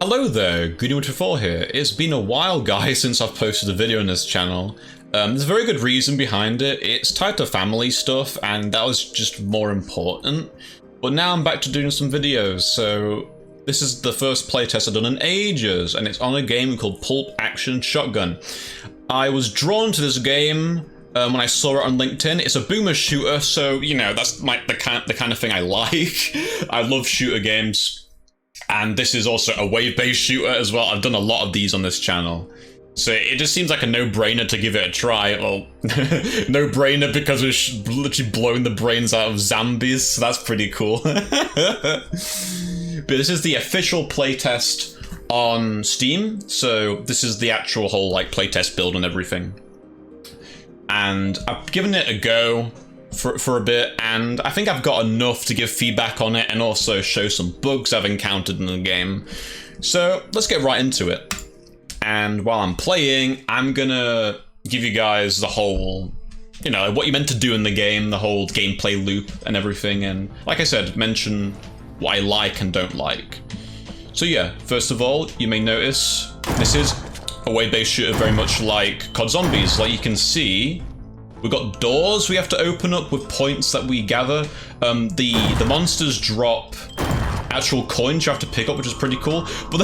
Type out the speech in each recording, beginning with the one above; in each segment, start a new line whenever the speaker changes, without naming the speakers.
Hello there, Goony here. It's been a while, guys, since I've posted a video on this channel. There's a very good reason behind it. It's tied to family stuff, and that was just more important. But now I'm back to doing some videos, so this is the first playtest I've done in ages, and it's on a game called Pulp Action Shotgun. I was drawn to this game when I saw it on LinkedIn. It's a boomer shooter, so, you know, that's the kind of thing I like. I love shooter games. And this is also a wave-based shooter as well. I've done a lot of these on this channel. So it just seems like a no-brainer to give it a try. Well, no-brainer because we're literally blowing the brains out of zombies, so that's pretty cool. But this is the official playtest on Steam, so this is the actual whole like playtest build and everything. And I've given it a go for a bit, and I think I've got enough to give feedback on it and also show some bugs I've encountered in the game. So let's get right into it. And while I'm playing, I'm gonna give you guys the whole, you know, what you're meant to do in the game, the whole gameplay loop and everything, and like I said, mention what I like and don't like. So yeah, first of all, you may notice this is a wave-based shooter very much like COD Zombies. Like you can see, we've got doors we have to open up with points that we gather. The monsters drop actual coins you have to pick up, which is pretty cool. But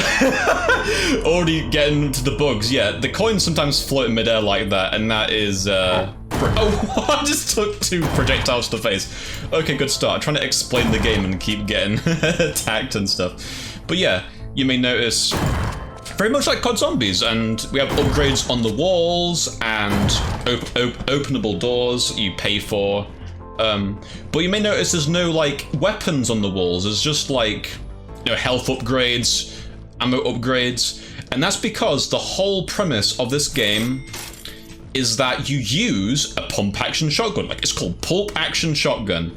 already getting to the bugs, yeah, the coins sometimes float in midair like that, and that is oh, I just took 2 projectiles to the face. Okay, good start. I'm trying to explain the game and keep getting attacked and stuff. But yeah, you may notice very much like COD Zombies, and we have upgrades on the walls and openable doors you pay for. But you may notice there's no like weapons on the walls. There's just like, you know, health upgrades, ammo upgrades, and that's because the whole premise of this game is that you use a pump action shotgun. Like, it's called Pulp Action Shotgun,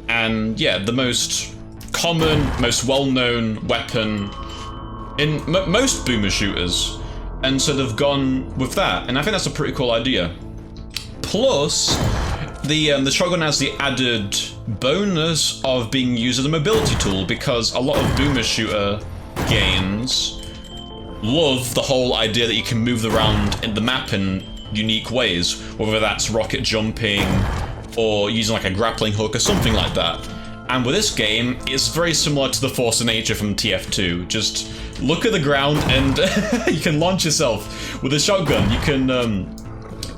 and yeah, the most common, most well-known weapon in most boomer shooters, and so they've gone with that, and I think that's a pretty cool idea. Plus, the shotgun has the added bonus of being used as a mobility tool, because a lot of boomer shooter games love the whole idea that you can move around in the map in unique ways, whether that's rocket jumping or using like a grappling hook or something like that. And with this game, it's very similar to the Force of Nature from TF2. Just look at the ground and you can launch yourself with a shotgun. You can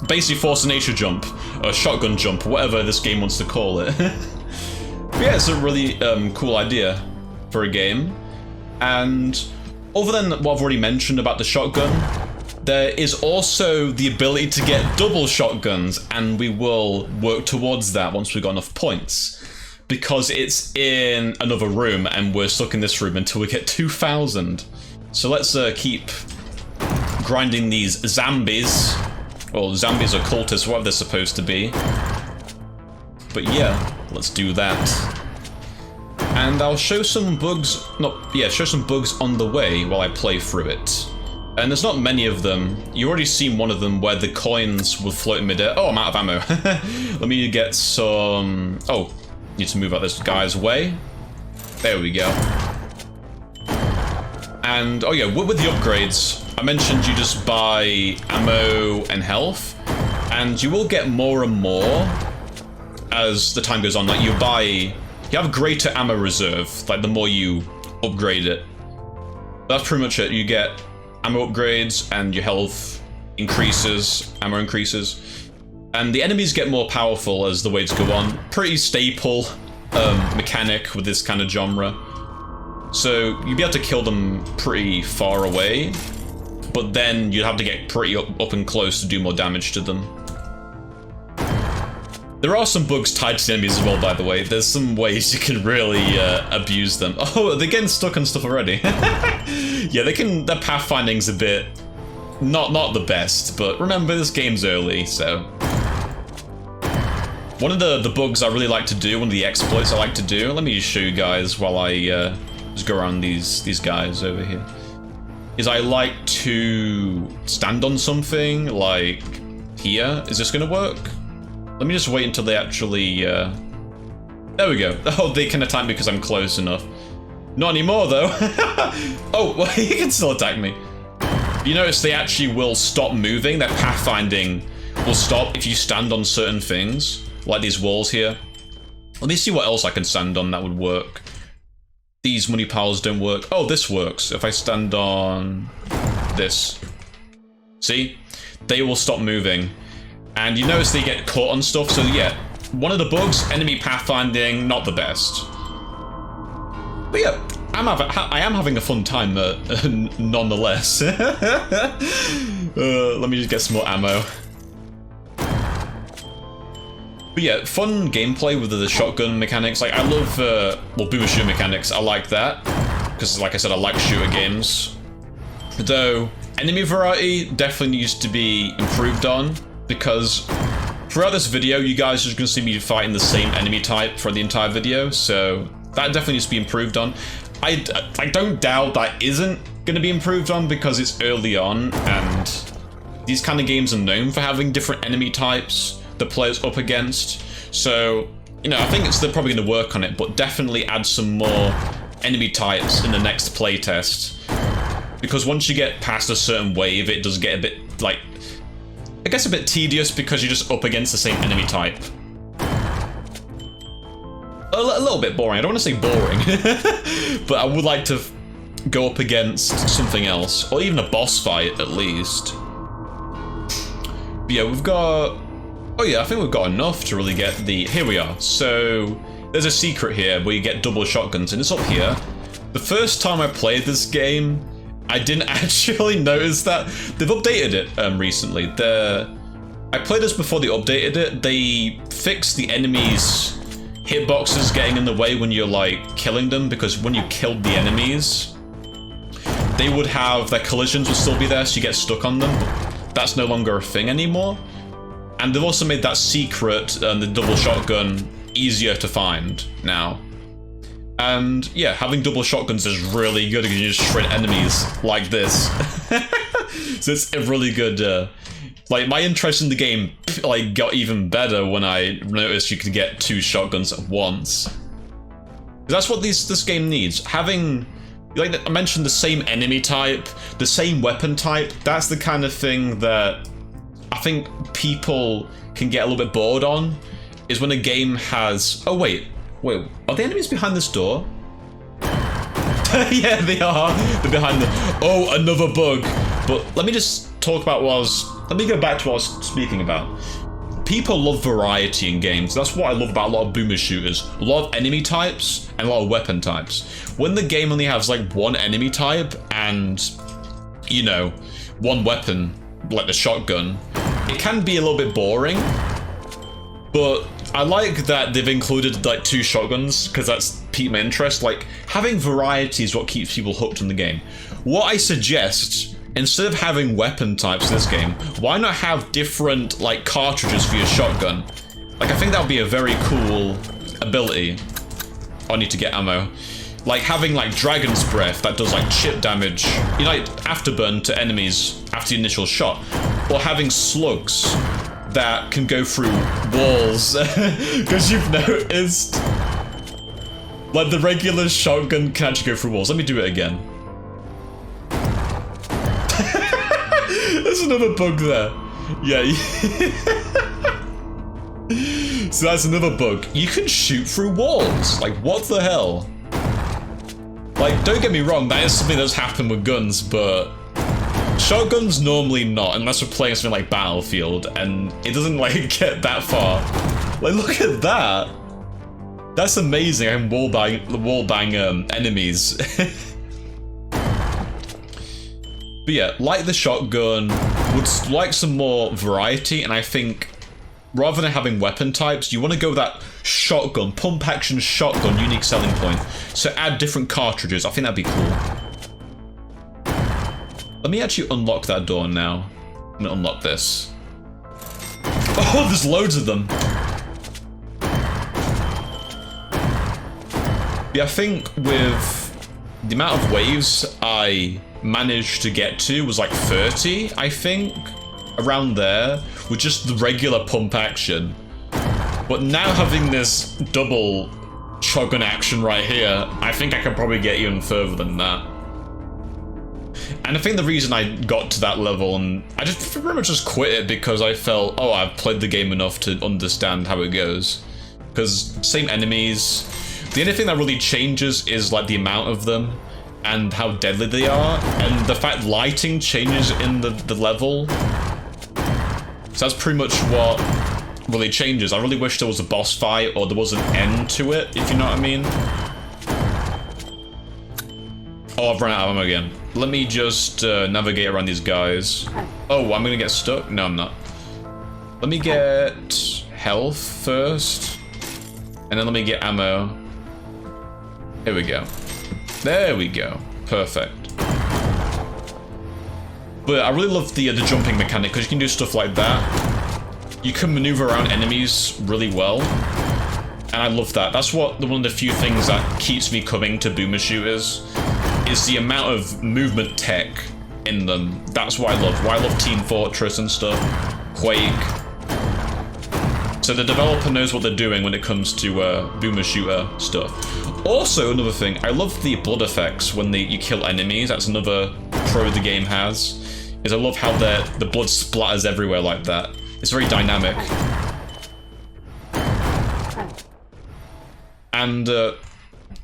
basically Force of Nature jump, or shotgun jump, whatever this game wants to call it. But yeah, it's a really cool idea for a game. And other than what I've already mentioned about the shotgun, there is also the ability to get double shotguns, and we will work towards that once we've got enough points, because it's in another room and we're stuck in this room until we get 2,000. So let's keep grinding these zombies. Well, zombies or cultists, whatever they're supposed to be. But yeah, let's do that. And I'll show some bugs, show some bugs on the way while I play through it. And there's not many of them. You already seen one of them where the coins will float in midair. Oh, I'm out of ammo. Let me get some... Oh, need to move out this guy's way. There we go. And, oh yeah, with the upgrades, I mentioned you just buy ammo and health, and you will get more and more as the time goes on. Like, you have greater ammo reserve, like the more you upgrade it. That's pretty much it. You get ammo upgrades and your health increases, ammo increases. And the enemies get more powerful as the waves go on. Pretty staple mechanic with this kind of genre. So you'd be able to kill them pretty far away, but then you'd have to get pretty up and close to do more damage to them. There are some bugs tied to the enemies as well, by the way. There's some ways you can really abuse them. Oh, they're getting stuck on stuff already. Yeah, their pathfinding's a bit not the best, but remember, this game's early, so. One of the bugs I really like to do, one of the exploits I like to do, let me just show you guys while I just go around these guys over here, is I like to stand on something, like here. Is this gonna work? Let me just wait until they actually, there we go. Oh, they can attack me because I'm close enough. Not anymore, though. Oh, well, he can still attack me. You notice they actually will stop moving. Their pathfinding will stop if you stand on certain things, like these walls here. Let me see what else I can stand on that would work. These money piles don't work. Oh, this works. If I stand on this. See? They will stop moving. And you notice they get caught on stuff, so yeah. One of the bugs, enemy pathfinding, not the best. But yeah, I am having a fun time nonetheless. Let me just get some more ammo. But yeah, fun gameplay with the shotgun mechanics. Like, I love, well, boomer shooter mechanics. I like that. Because, like I said, I like shooter games. Though, enemy variety definitely needs to be improved on. Because throughout this video, you guys are just going to see me fighting the same enemy type for the entire video. So, that definitely needs to be improved on. I don't doubt that isn't going to be improved on because it's early on. And these kind of games are known for having different enemy types the players up against, so you know, I think they're probably going to work on it, but definitely add some more enemy types in the next playtest, because once you get past a certain wave, it does get a bit, like, I guess a bit tedious because you're just up against the same enemy type. A little bit boring. I don't want to say boring, but I would like to go up against something else, or even a boss fight at least. But yeah, we've got... Oh yeah, I think we've got enough to really get the... Here we are. So, there's a secret here where you get double shotguns, and it's up here. The first time I played this game, I didn't actually notice that. They've updated it recently. I played this before they updated it. They fixed the enemies' hitboxes getting in the way when you're, like, killing them, because when you killed the enemies, they would have... Their collisions would still be there, so you get stuck on them. But that's no longer a thing anymore. And they've also made that secret, the double shotgun, easier to find now. And yeah, having double shotguns is really good because you just shred enemies like this. So it's a really good, like, my interest in the game, like, got even better when I noticed you could get 2 shotguns at once. That's what this game needs. Having, like I mentioned, the same enemy type, the same weapon type, that's the kind of thing that I think people can get a little bit bored on, is when a game has... Oh, wait, are the enemies behind this door? Yeah, they are. They're behind the... Oh, another bug. But let me just talk about let me go back to what I was speaking about. People love variety in games. That's what I love about a lot of boomer shooters. A lot of enemy types and a lot of weapon types. When the game only has, like, one enemy type and, you know, one weapon, like the shotgun, it can be a little bit boring, but I like that they've included, like, 2 shotguns, because that's piqued my interest. Like, having variety is what keeps people hooked in the game. What I suggest, instead of having weapon types in this game, why not have different, like, cartridges for your shotgun? Like, I think that would be a very cool ability. Oh, I need to get ammo. Like, having, like, Dragon's Breath that does, like, chip damage, you know, like, afterburn to enemies after the initial shot. Or having slugs that can go through walls. Because you've noticed, like, the regular shotgun can actually go through walls. Let me do it again. There's another bug there. Yeah. So that's another bug. You can shoot through walls. Like, what the hell? Like, don't get me wrong, that is something that's happened with guns, but shotguns normally not, unless we're playing something like Battlefield, and it doesn't, like, get that far. Like, look at that. That's amazing. I can wallbang enemies. But yeah, like the shotgun, would like some more variety, and I think rather than having weapon types, you want to go with that shotgun, pump action shotgun, unique selling point. So add different cartridges. I think that'd be cool. Let me actually unlock that door now. I'm gonna unlock this. Oh, there's loads of them. Yeah, I think with the amount of waves I managed to get to was like 30, I think. Around there, with just the regular pump action. But now having this double shotgun action right here, I think I could probably get even further than that. And I think the reason I got to that level, and I just pretty much just quit it because I felt, oh, I've played the game enough to understand how it goes. Because same enemies, the only thing that really changes is like the amount of them and how deadly they are, and the fact lighting changes in the level. So that's pretty much what really changes. I really wish there was a boss fight or there was an end to it, if you know what I mean. Oh, I've run out of ammo again. Let me just navigate around these guys. Oh, I'm gonna get stuck? No, I'm not. Let me get health first. And then let me get ammo. Here we go. There we go. Perfect. But I really love the jumping mechanic, because you can do stuff like that. You can maneuver around enemies really well. And I love that. That's one of the few things that keeps me coming to boomer shooters, is the amount of movement tech in them. That's what I love. Why I love Team Fortress and stuff. Quake. So the developer knows what they're doing when it comes to boomer shooter stuff. Also, another thing, I love the blood effects when you kill enemies. That's another pro the game has, is I love how the blood splatters everywhere like that. It's very dynamic. And,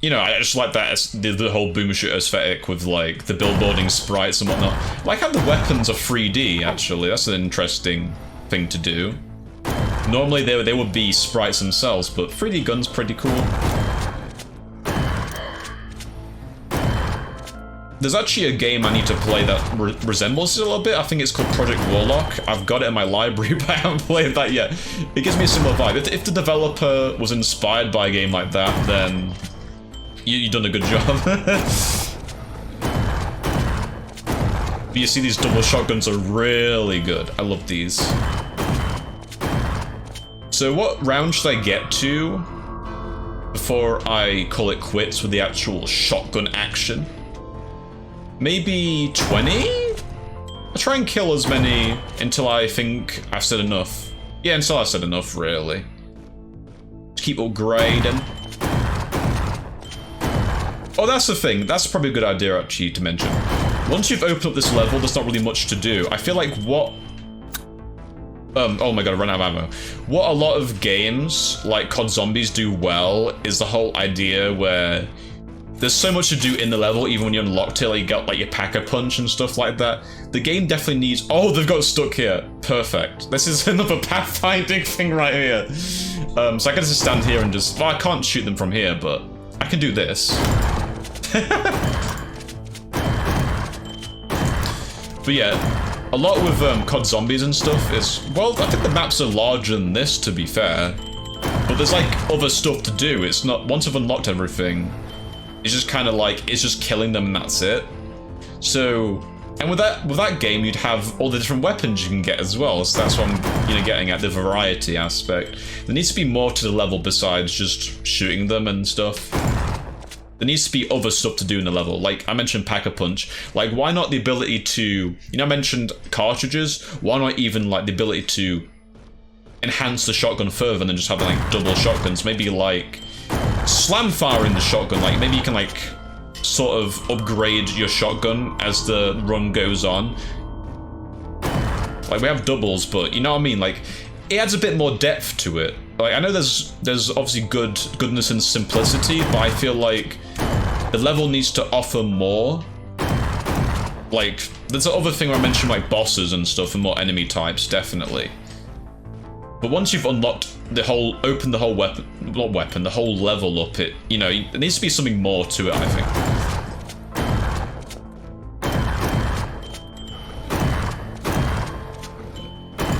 you know, I just like that, the whole boomer shooter aesthetic with, like, the billboarding sprites and whatnot. I like how the weapons are 3D, actually. That's an interesting thing to do. Normally, they would be sprites themselves, but 3D gun's pretty cool. There's actually a game I need to play that resembles it a little bit. I think it's called Project Warlock. I've got it in my library, but I haven't played that yet. It gives me a similar vibe. If the developer was inspired by a game like that, then you've done a good job. But you see, these double shotguns are really good. I love these. So what round should I get to before I call it quits with the actual shotgun action? Maybe 20? I'll try and kill as many until I think I've said enough. Yeah, until I've said enough, really. Just keep upgrading. Oh, that's the thing. That's probably a good idea, actually, to mention. Once you've opened up this level, there's not really much to do. I feel like what... oh my god, I ran out of ammo. What a lot of games, like COD Zombies, do well is the whole idea where there's so much to do in the level, even when you're unlocked it, like you got like your pack-a-punch and stuff like that. The game definitely needs... Oh, they've got stuck here. Perfect. This is another pathfinding thing right here. So I can just stand here and just... Well, I can't shoot them from here, but I can do this. But yeah, a lot with COD Zombies and stuff is... Well, I think the maps are larger than this, to be fair. But there's like other stuff to do. It's not... Once I've unlocked everything, it's just kind of like, it's just killing them and that's it. So, and with that game, you'd have all the different weapons you can get as well. So that's what I'm, getting at, the variety aspect. There needs to be more to the level besides just shooting them and stuff. There needs to be other stuff to do in the level. Like, I mentioned Pack-a-Punch. Like, why not the ability to... I mentioned cartridges. Why not even, like, the ability to enhance the shotgun further than just having, like, double shotguns? Maybe, like, slam fire in the shotgun. Like, maybe you can, like, sort of upgrade your shotgun as the run goes on. Like, we have doubles, but you know what I mean? Like, it adds a bit more depth to it. Like, I know there's obviously goodness and simplicity, but I feel like the level needs to offer more. Like, there's the other thing where I mentioned, like, bosses and stuff and more enemy types, definitely. But once you've unlocked the whole, opened the whole the whole level up, it there needs to be something more to it, I think.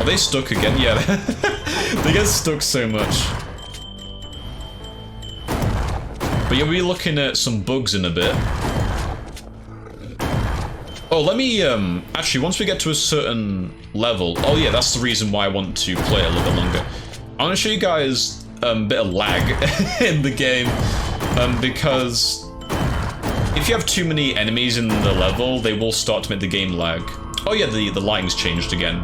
Are they stuck again? Yeah, they get stuck so much. But yeah, we'll be looking at some bugs in a bit. Oh, let me, actually, once we get to a certain level... Oh yeah, that's the reason why I want to play it a little bit longer. I want to show you guys a bit of lag in the game, because if you have too many enemies in the level, they will start to make the game lag. Oh yeah, the lighting's changed again.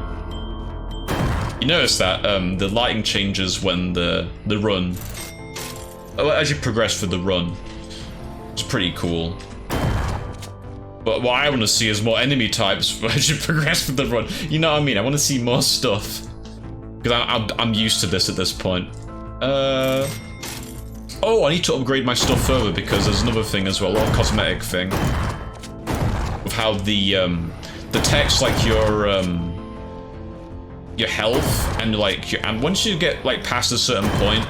You notice that, the lighting changes when the run as you progress through the run. It's pretty cool. But what I want to see is more enemy types as you progress through the run. You know what I mean? I want to see more stuff. Because I'm used to this at this point. Oh, I need to upgrade my stuff further because there's another thing as well, a little cosmetic thing. With how the text, like your health and like and once you get like past a certain point,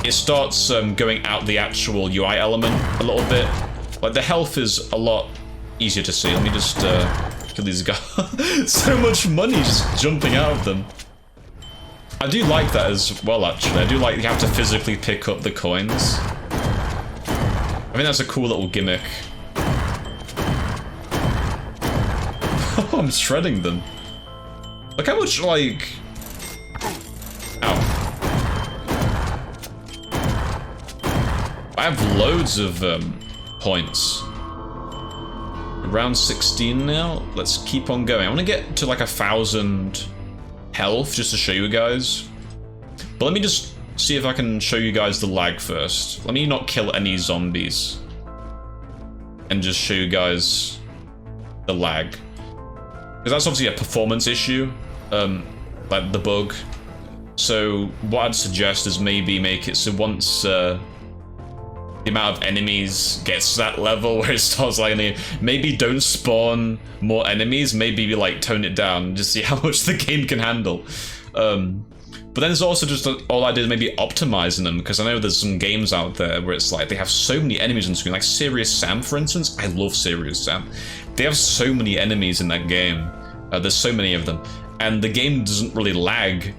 it starts going out the actual UI element a little bit. Like the health is a lot easier to see. Let me just kill these guys. So much money just jumping out of them. I do like that as well, actually. I do like you have to physically pick up the coins. I think that's a cool little gimmick. I'm shredding them. Look how much, like... Ow. I have loads of points. Around 16 now. Let's keep on going. I want to get to like 1,000 health just to show you guys. But let me just see if I can show you guys the lag first. Let me not kill any zombies. And just show you guys the lag. Because that's obviously a performance issue. Like the bug. So what I'd suggest is maybe make it so once the amount of enemies gets to that level where it starts like maybe don't spawn more enemies, maybe like tone it down, just see how much the game can handle. But then there's also just all I did is maybe optimizing them, because I know there's some games out there where it's like they have so many enemies on screen, like Serious Sam for instance. I love Serious Sam. They have so many enemies in that game. There's so many of them, and the game doesn't really lag.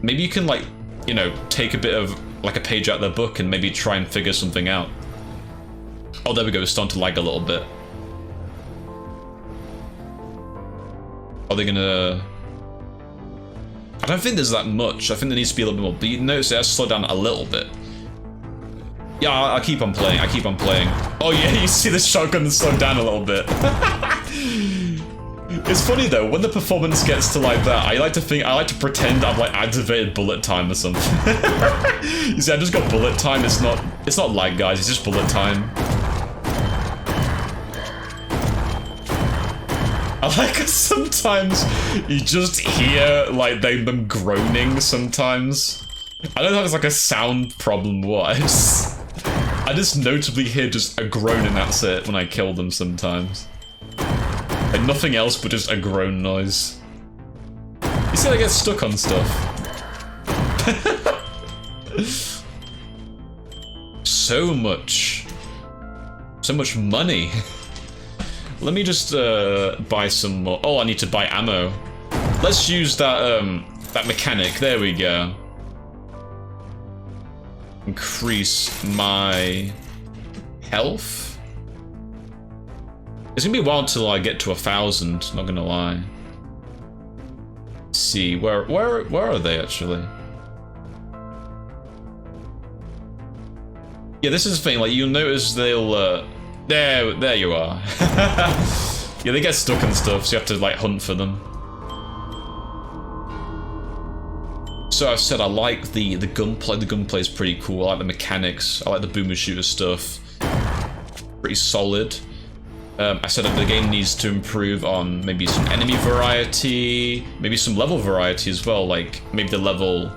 Maybe you can like, you know, take a bit of like a page out of the book and maybe try and figure something out. Oh, there we go, it's starting to lag a little bit. Are they gonna... I don't think there's that much. I think there needs to be a little bit more, but you notice it has slowed down a little bit. Yeah, I'll keep on playing, I keep on playing. Oh yeah, you see the shotgun slow down a little bit. It's funny though, when the performance gets to like that, I like to pretend I've like activated bullet time or something. You see, I just got bullet time. It's not lag, guys, it's just bullet time. I like it sometimes you just hear like them groaning sometimes. I don't know if it's like a sound problem or what. I just notably hear just a groan and that's it when I kill them sometimes. Like nothing else but just a groan noise. You see, I get stuck on stuff. So much money. Let me just buy some more. Oh, I need to buy ammo. Let's use that that mechanic. There we go. Increase my health. It's gonna be a while till I get to 1,000, not gonna lie. Let's see, where are they actually? Yeah, this is the thing, like you'll notice they'll there you are. Yeah, they get stuck and stuff, so you have to like hunt for them. So I've said I like the gunplay. The gunplay is pretty cool. I like the mechanics. I like the boomer shooter stuff. Pretty solid. I said that the game needs to improve on maybe some enemy variety, maybe some level variety as well, like maybe the level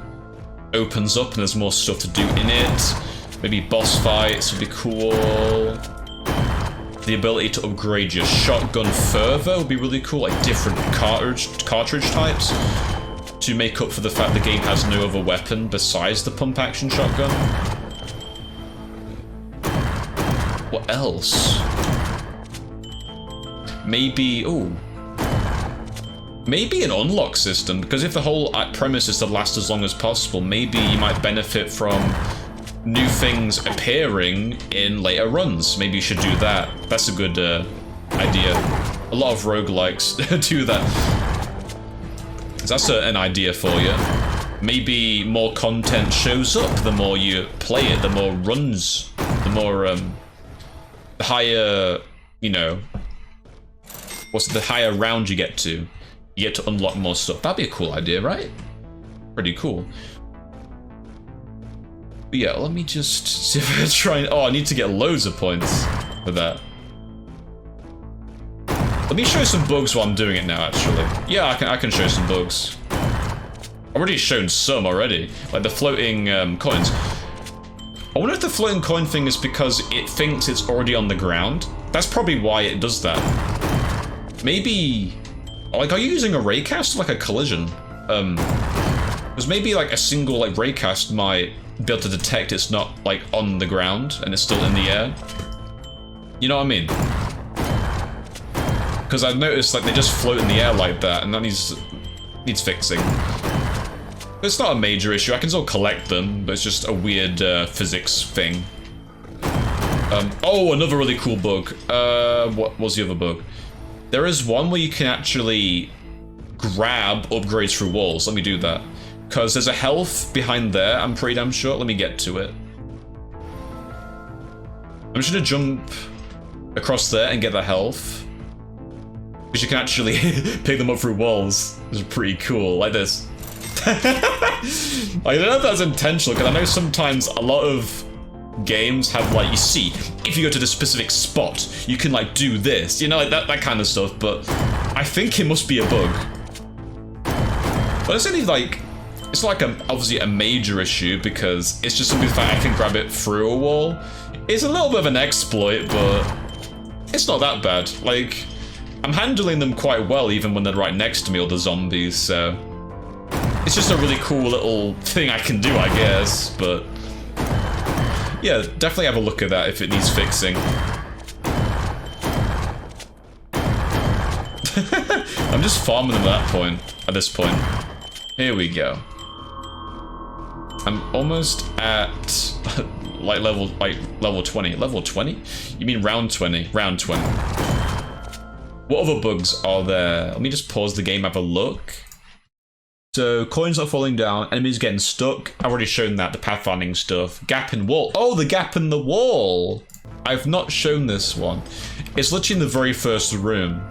opens up and there's more stuff to do in it. Maybe boss fights would be cool. The ability to upgrade your shotgun further would be really cool, like different cartridge types to make up for the fact the game has no other weapon besides the pump action shotgun. What else? Maybe, maybe an unlock system, because if the whole premise is to last as long as possible, maybe you might benefit from new things appearing in later runs. Maybe you should do that. That's a good idea. A lot of roguelikes do that. So that's an idea for you. Maybe more content shows up the more you play it, the more runs, the more, the higher, you know, what's the higher round you get to unlock more stuff. That'd be a cool idea, right? Pretty cool. But yeah, let me just see if I can try and... Oh, I need to get loads of points for that. Let me show some bugs while I'm doing it now, actually. Yeah, I can show some bugs. I've already shown some already. Like the floating coins. I wonder if the floating coin thing is because it thinks it's already on the ground. That's probably why it does that. Maybe... Like, are you using a raycast or like a collision? Because maybe like a single like raycast might be able to detect it's not like on the ground and it's still in the air. You know what I mean? Because I've noticed like they just float in the air like that, and that needs fixing. It's not a major issue. I can still collect them, but it's just a weird physics thing. Oh, another really cool bug. What was the other bug? There is one where you can actually grab upgrades through walls. Let me do that. Because there's a health behind there, I'm pretty damn sure. Let me get to it. I'm just gonna jump across there and get the health. Because you can actually pick them up through walls. It's pretty cool, like this. I don't know if that's intentional, because I know sometimes a lot of games have like, you see, if you go to the specific spot, you can like do this, you know, like that kind of stuff, but I think it must be a bug. But it's only like, it's not like obviously a major issue, because it's just something that I can grab it through a wall. It's a little bit of an exploit, but it's not that bad. Like, I'm handling them quite well even when they're right next to me, or the zombies, so it's just a really cool little thing I can do, I guess, but yeah, definitely have a look at that if it needs fixing. I'm just farming them at this point. Here we go. I'm almost at like level 20. Level 20? You mean round 20? Round 20. What other bugs are there? Let me just pause the game, have a look. So, coins are falling down, enemies getting stuck. I've already shown that, the pathfinding stuff. Gap in wall. Oh, the gap in the wall! I've not shown this one. It's literally in the very first room.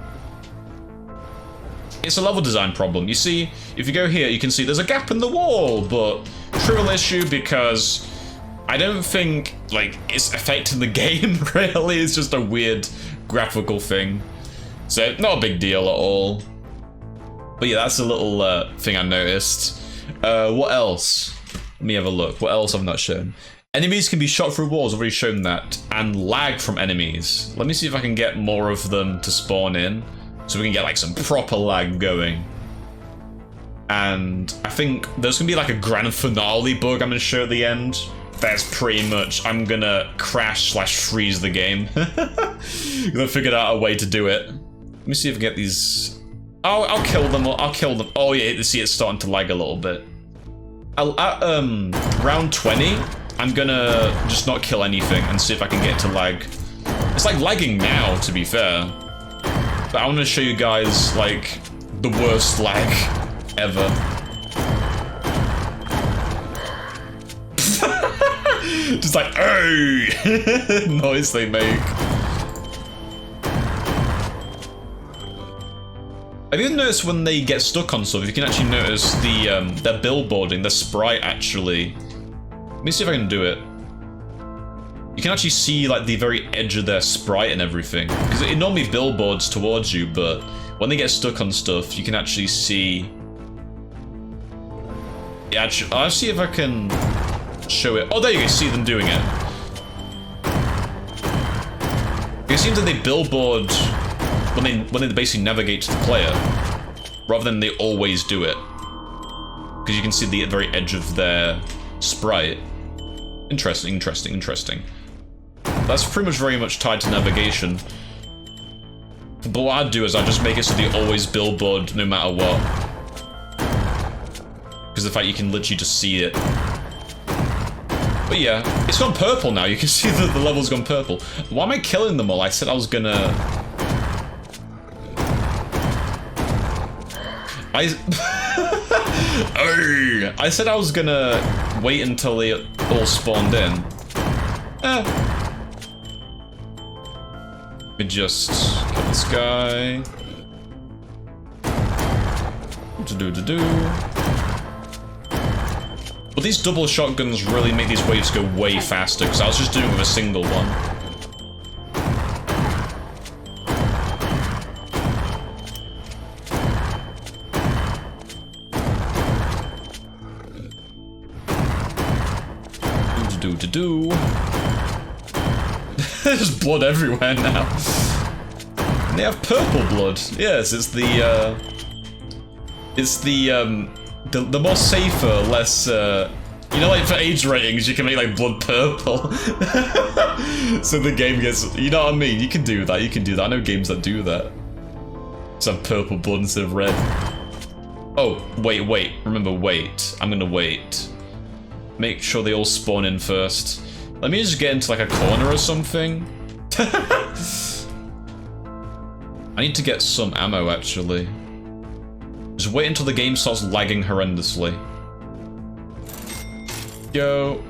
It's a level design problem. You see, if you go here, you can see there's a gap in the wall, but trivial issue because I don't think, like, it's affecting the game, really. It's just a weird graphical thing. So, not a big deal at all. But yeah, that's a little thing I noticed. What else? Let me have a look. What else have I not shown? Enemies can be shot through walls, I've already shown that. And lag from enemies. Let me see if I can get more of them to spawn in, so we can get like some proper lag going. And I think there's gonna be like a grand finale bug I'm gonna show at the end. That's pretty much, I'm gonna crash / freeze the game. I figured out a way to do it. Let me see if I can get these. I'll kill them. I'll kill them. Oh yeah, you see it's starting to lag a little bit. At round 20, I'm gonna just not kill anything and see if I can get to lag. It's like lagging now, to be fair. But I want to show you guys like the worst lag ever. Just like, hey, noise they make. Have you noticed when they get stuck on stuff, you can actually notice their billboarding, the sprite actually. Let me see if I can do it. You can actually see like the very edge of their sprite and everything. Because it normally billboards towards you, but when they get stuck on stuff, you can actually see. Yeah, actually, I'll see if I can show it. Oh, there you go, see them doing it. It seems that they billboard when they basically navigate to the player, rather than they always do it. Because you can see the very edge of their sprite. Interesting, interesting, interesting. That's pretty much very much tied to navigation. But what I'd do is I'd just make it so they always billboard no matter what. Because the fact you can literally just see it. But yeah, it's gone purple now. You can see that the level's gone purple. Why am I killing them all? I said I was gonna... I said I was gonna wait until they all spawned in. Let me just kill this guy. But these double shotguns really make these waves go way faster, because I was just doing it with a single one. Do. There's blood everywhere now. And they have purple blood. Yes, it's the more safer, less you know, like for age ratings, you can make like blood purple. So the game gets, you know what I mean? You can do that. You can do that. I know games that do that. Just have purple blood instead of red. Oh, wait. Remember, wait. I'm gonna wait. Make sure they all spawn in first. Let me just get into like a corner or something. I need to get some ammo actually. Just wait until the game starts lagging horrendously. Yo.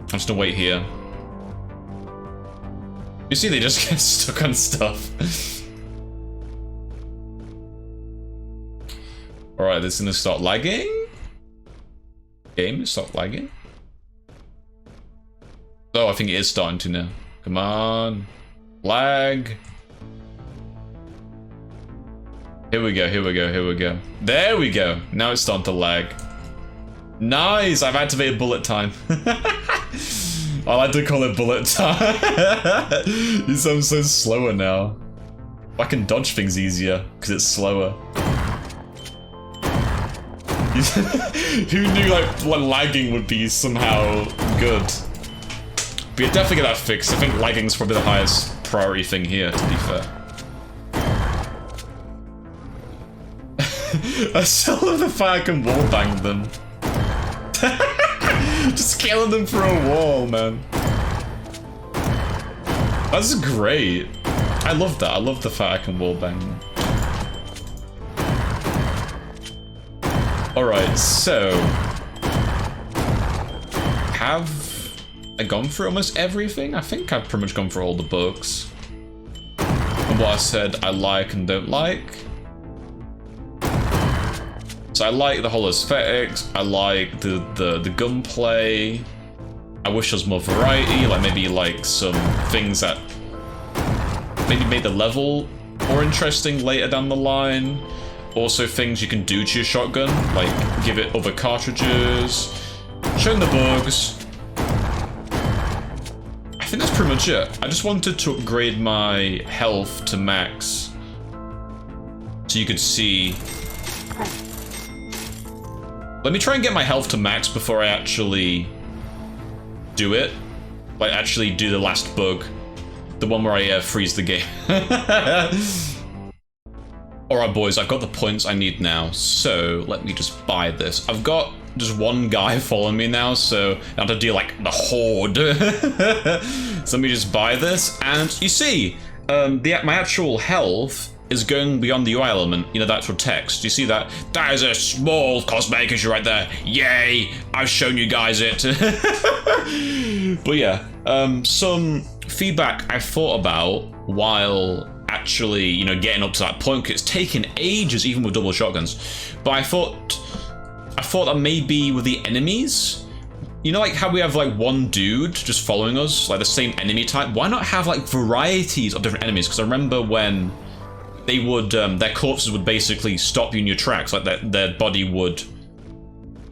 I'm just gonna wait here. You see, they just get stuck on stuff. Alright, this is gonna start lagging. Game, stop lagging. Oh, I think it is starting to now. Come on. Lag. Here we go. There we go. Now it's starting to lag. Nice! I've activated bullet time. I like to call it bullet time. You sound so slower now. I can dodge things easier, because it's slower. Who knew like lagging would be somehow good? But yeah, definitely get that fixed. I think lagging's probably the highest priority thing here, to be fair. I still love the fact I can wallbang them. Just killing them through a wall, man. That's great. I love that. I love the fact I can wallbang them. Alright, so... have I gone through almost everything? I think I've pretty much gone through all the books. And what I said I like and don't like. So I like the whole aesthetics, I like the gunplay. I wish there was more variety, like maybe like some things that maybe made the level more interesting later down the line. Also things you can do to your shotgun, like give it other cartridges, showing the bugs. I think that's pretty much it. I just wanted to upgrade my health to max so you could see. Let me try and get my health to max before I actually do it. Like actually do the last bug. The one where I freeze the game. Alright boys, I've got the points I need now, so let me just buy this. I've got just one guy following me now, so I have to do like the horde. So let me just buy this, and you see, my actual health is going beyond the UI element, you know, the actual text. Do you see that? That is a small cosmetic issue right there. Yay! I've shown you guys it. But yeah, some feedback I thought about while actually, you know, getting up to that point, 'cause it's taken ages even with double shotguns. But I thought that maybe with the enemies, you know, like how we have like one dude just following us, like the same enemy type, why not have like varieties of different enemies? Because I remember when they would, their corpses would basically stop you in your tracks, like their body would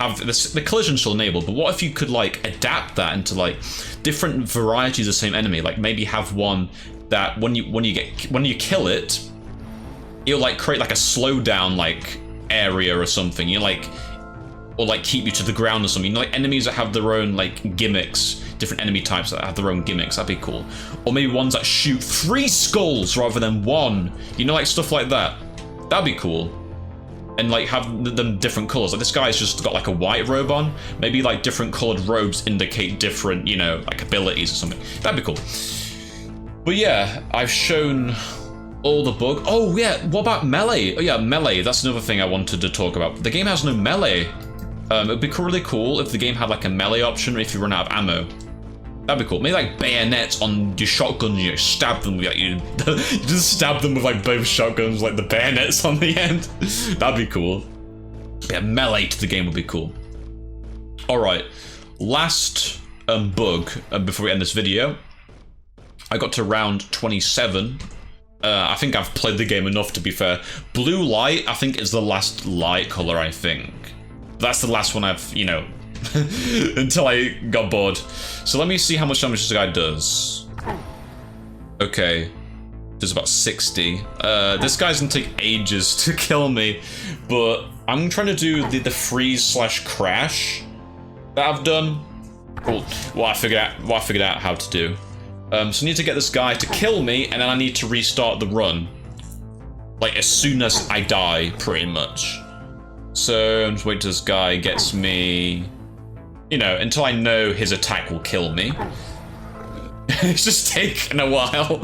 have the collision still enabled, but what if you could like adapt that into like different varieties of the same enemy? Like maybe have one that when you kill it, it'll like create like a slowdown like area or something. You know, like, or like keep you to the ground or something. You know, like enemies that have their own like gimmicks, different enemy types that have their own gimmicks. That'd be cool. Or maybe ones that shoot 3 skulls rather than 1. You know, like stuff like that. That'd be cool. And like have them different colors. Like this guy's just got like a white robe on. Maybe like different colored robes indicate different, you know, like abilities or something. That'd be cool. But yeah, I've shown all the bug. Oh yeah, what about melee? Oh yeah, melee. That's another thing I wanted to talk about. The game has no melee. It'd be really cool if the game had like a melee option if you run out of ammo. That'd be cool. Maybe like bayonets on your shotgun. You stab them with like you just stab them with like both shotguns, like the bayonets on the end. That'd be cool. bit of melee to the game would be cool. Alright, last bug before we end this video. I got to round 27. I think I've played the game enough, to be fair. Blue light, I think, is the last light color, I think. That's the last one I've, you know, until I got bored. So let me see how much damage this guy does. Okay, does about 60. This guy's gonna take ages to kill me, but I'm trying to do the freeze/crash that I've done. Cool. Well, I figured out how to do. So I need to get this guy to kill me, and then I need to restart the run. Like, as soon as I die, pretty much. So, I'm just waiting till this guy gets me... You know, until I know his attack will kill me. It's just taking a while.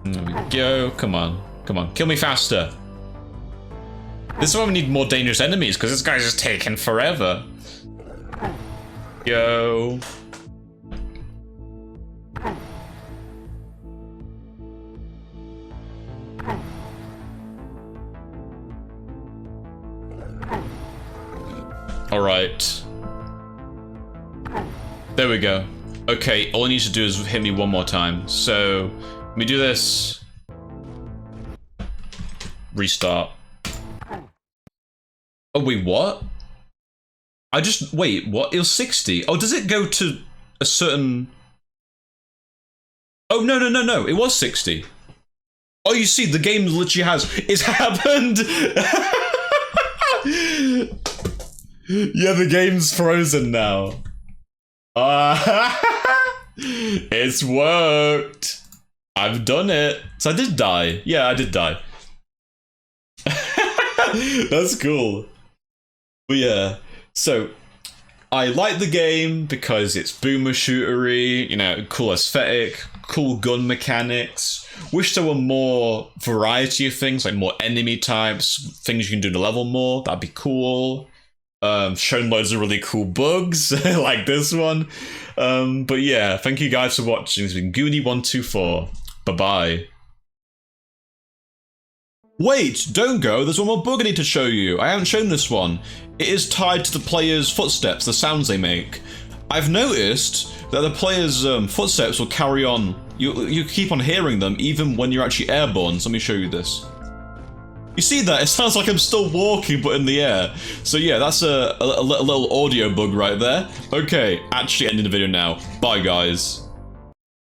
There we go. Come on. Come on. Kill me faster. This is why we need more dangerous enemies, because this guy's just taking forever. Go. All right. There we go. Okay, all I need to do is hit me one more time. So, let me do this. Restart. Oh, wait, what? Wait, what? It was 60. Oh, does it go to a certain... Oh, no. It was 60. Oh, you see, the game literally has... It's happened! Yeah, the game's frozen now. It's worked. I've done it. So I did die. Yeah, I did die. That's cool. But yeah. So, I like the game because it's boomer shootery, you know, cool aesthetic, cool gun mechanics. Wish there were more variety of things, like more enemy types, things you can do to level more. That'd be cool. Shown loads of really cool bugs, like this one. But yeah, thank you guys for watching. It's been Goony124. Bye-bye. Wait, don't go, there's one more bug I need to show you. I haven't shown this one. It is tied to the player's footsteps, the sounds they make. I've noticed that the player's footsteps will carry on. You keep on hearing them even when you're actually airborne. So let me show you this. You see that? It sounds like I'm still walking but in the air. So yeah, that's a little audio bug right there. Okay, actually ending the video now. Bye guys.